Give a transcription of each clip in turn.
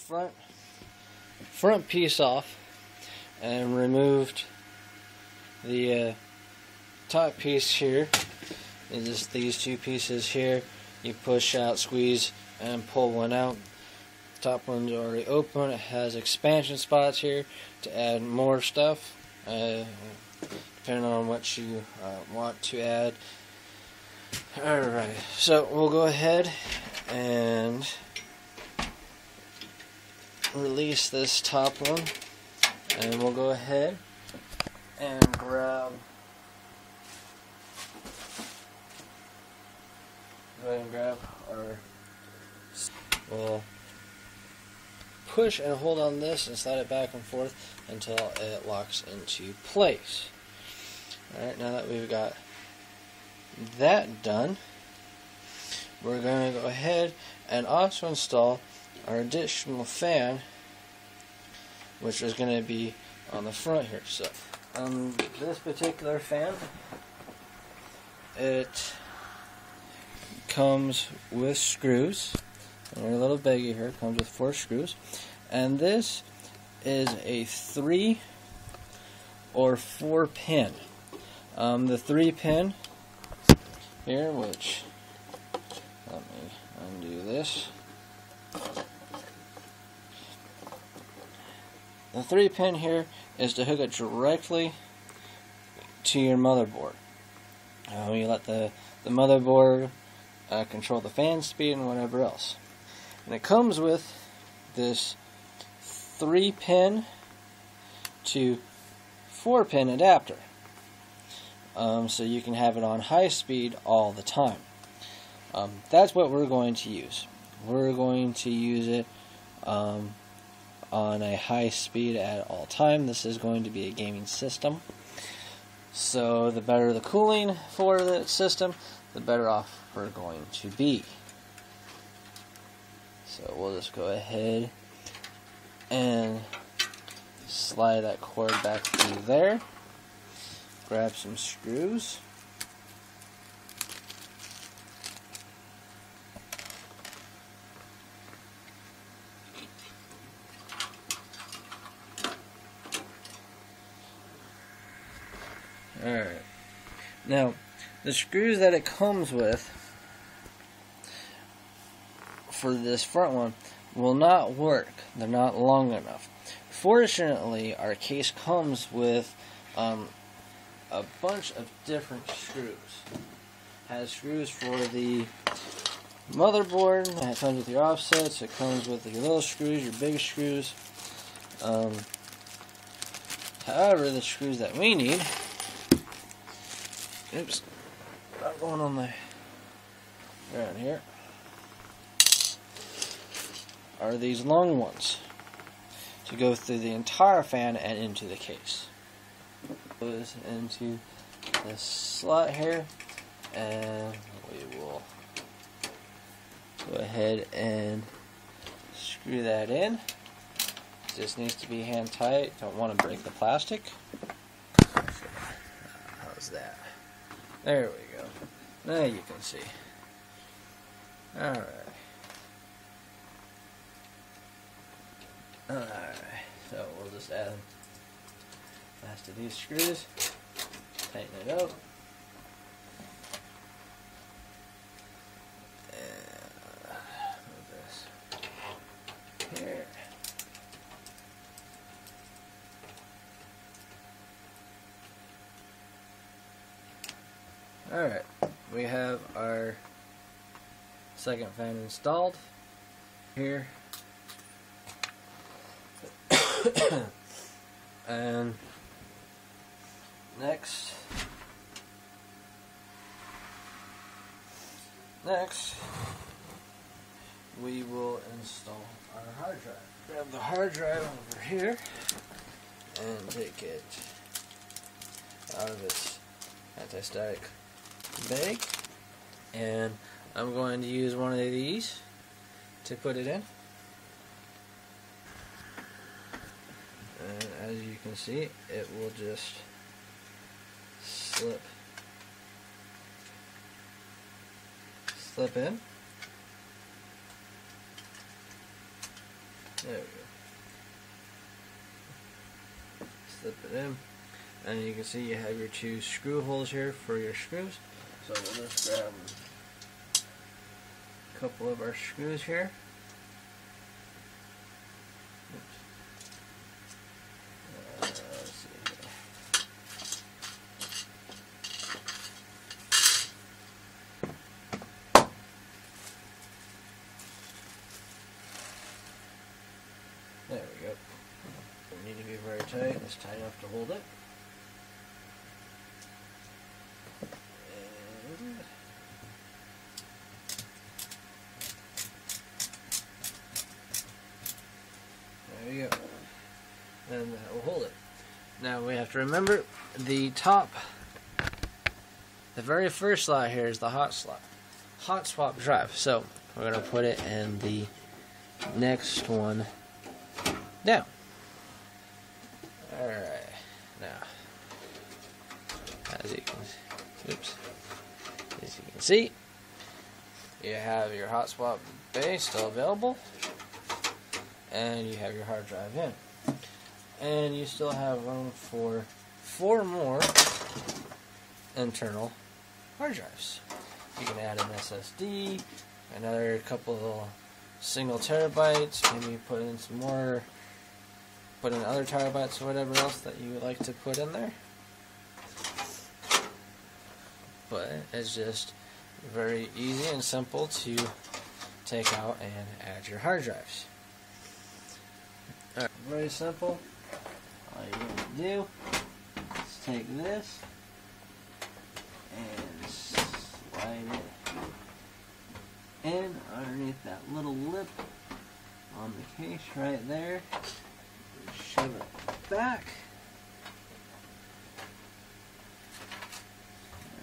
front piece off and removed the top piece here. It's just these two pieces here. You push out, squeeze, and pull one out. The top one's already open. It has expansion spots here to add more stuff, depending on what you want to add. Alright, so we'll go ahead and release this top one, and we'll go ahead and grab our, we'll push and hold on this and slide it back and forth until it locks into place. Alright, now that we've got that done, we're going to go ahead and also install our additional fan, which is going to be on the front here. So this particular fan, it comes with screws. And our little baggie here comes with 4 screws, and this is a 3 or 4 pin. The 3 pin here, which, let me undo this. The 3 pin here is to hook it directly to your motherboard. You let the motherboard control the fan speed and whatever else. And it comes with this 3 pin to 4 pin adapter. So you can have it on high speed all the time. That's what we're going to use. We're going to use it on a high speed at all time. This is going to be a gaming system. So the better the cooling for the system, the better off we're going to be. So we'll just go ahead and slide that cord back through there. Grab some screws. Alright. Now, the screws that it comes with for this front one will not work. They're not long enough. Fortunately, our case comes with a bunch of different screws. It has screws for the motherboard. It comes with your offsets. It comes with your little screws, your big screws. However, the screws that we need, oops, not going on the around here, are these long ones to go through the entire fan and into the case. Goes into this slot here, and we will go ahead and screw that in. This needs to be hand tight. Don't want to break the plastic. How's that? There we go. Now you can see. Alright. Alright. So we'll just add last of these screws. Tighten it up. And move this here. Alright, we have our second fan installed here. And next we will install our hard drive. Grab the hard drive over here and take it out of its anti-static bag, and I'm going to use one of these to put it in. And as you can see, it will just slip in. There we go. Slip it in. And you can see you have your 2 screw holes here for your screws. So we'll just grab a couple of our screws here. Let's see here. There we go. Don't need to be very tight. It's tight enough to hold it. There you go. And that will hold it. Now we have to remember the top, the very first slot here is the hot swap drive. So we're going to put it in the next one down. Alright, now, as you can see, you have your hot swap bay still available, and you have your hard drive in. And you still have room for 4 more internal hard drives. You can add an SSD, another couple of single terabytes, maybe put in some more, put in other terabytes or whatever else that you would like to put in there. But it's just very easy and simple to take out and add your hard drives. Alright, very simple. All you're going to do is take this and slide it in underneath that little lip on the case right there. Shove it back.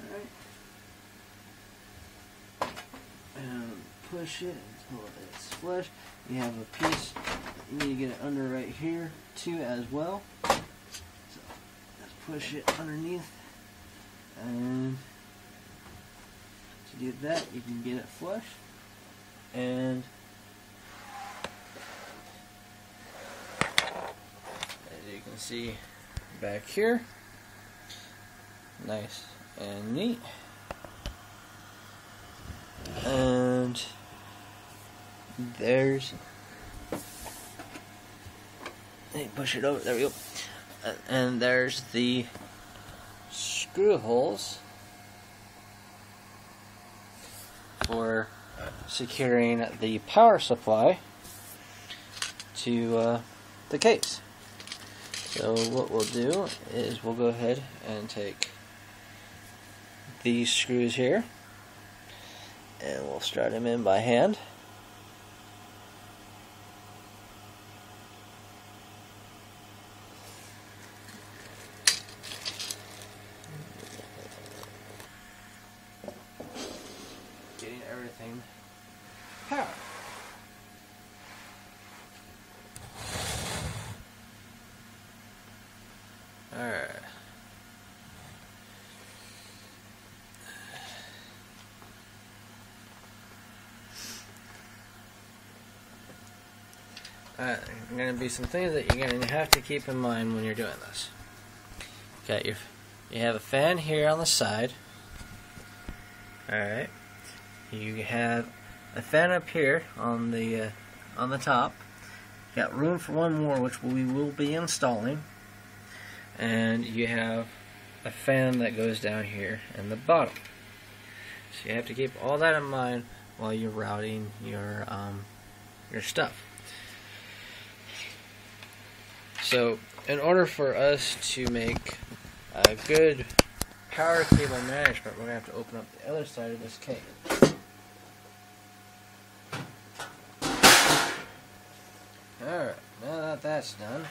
Alright. And push it until it's flush. You have a piece, you need to get it under right here too as well. So let's push it underneath. And to do that, you can get it flush. And as you can see back here, nice and neat. And there's, hey, push it over, there we go. And there's the screw holes for securing the power supply to the case. So what we'll do is we'll go ahead and take these screws here and we'll strut them in by hand. Getting everything powered. Alright. Alright, there are going to be some things that you're going to have to keep in mind when you're doing this. You have a fan here on the side. Alright. You have a fan up here on the top. You got room for one more, which we will be installing. And you have a fan that goes down here in the bottom. So you have to keep all that in mind while you're routing your stuff. So in order for us to make a good power cable management, we're going to have to open up the other side of this case. Alright, now that that's done,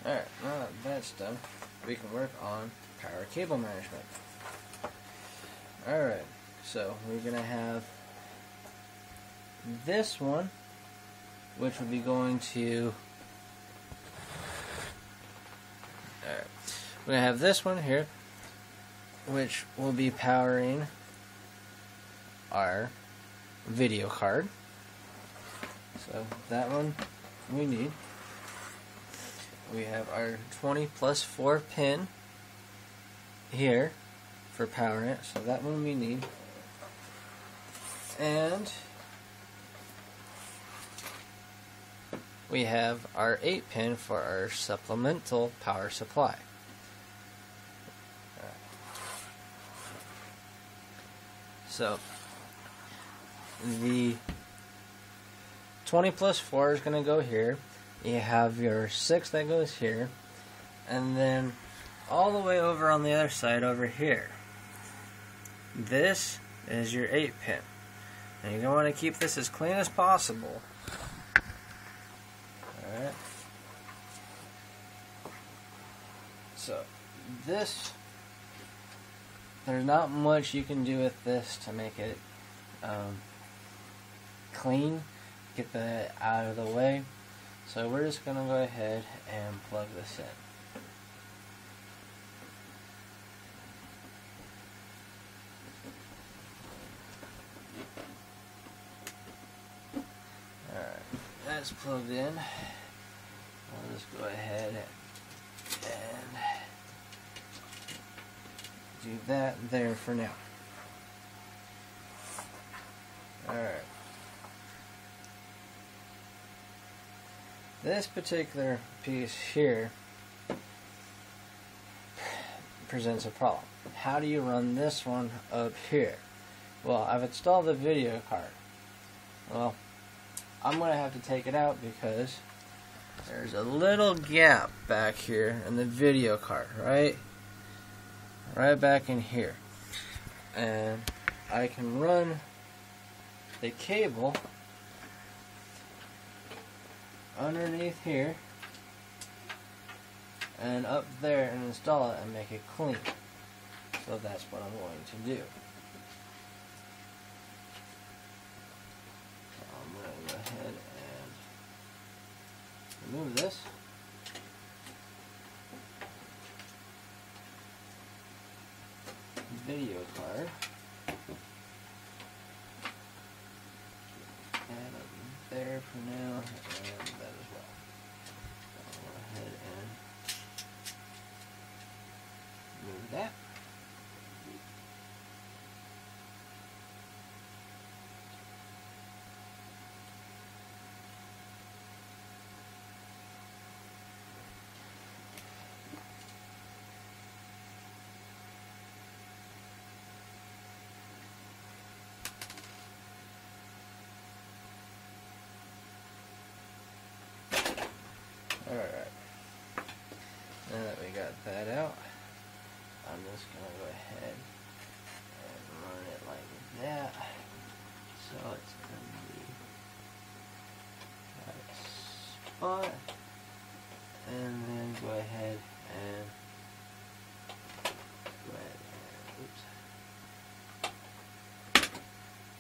alright, now that that's done, we can work on power cable management. So we're going to have this one, which will be going to... Alright. We're going to have this one here, which will be powering our video card. So that one we need. We have our 20+4 pin here for powering it, so that one we need. And we have our 8 pin for our supplemental power supply. So the 20+4 is going to go here. You have your 6 that goes here, and then all the way over on the other side over here, this is your 8 pin. And you're going to want to keep this as clean as possible. Alright. So this, there's not much you can do with this to make it clean, get that out of the way. So we're just going to go ahead and plug this in. Alright, that's plugged in. I'll just go ahead and do that there for now. Alright. This particular piece here presents a problem. How do you run this one up here? Well, I've installed the video card. Well, I'm going to have to take it out because there's a little gap back here in the video card, right back in here. And I can run the cable underneath here and up there and install it and make it clean. So that's what I'm going to do. So I'm going to go ahead and remove this. Video card. And up there for now, and that as well. I'll go ahead and move that. Alright, now that we got that out, I'm just going to go ahead and run it like that. So it's going to be that spot, and then go ahead and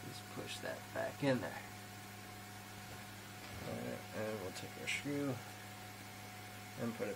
just push that back in there. Alright, and we'll take our screw and put it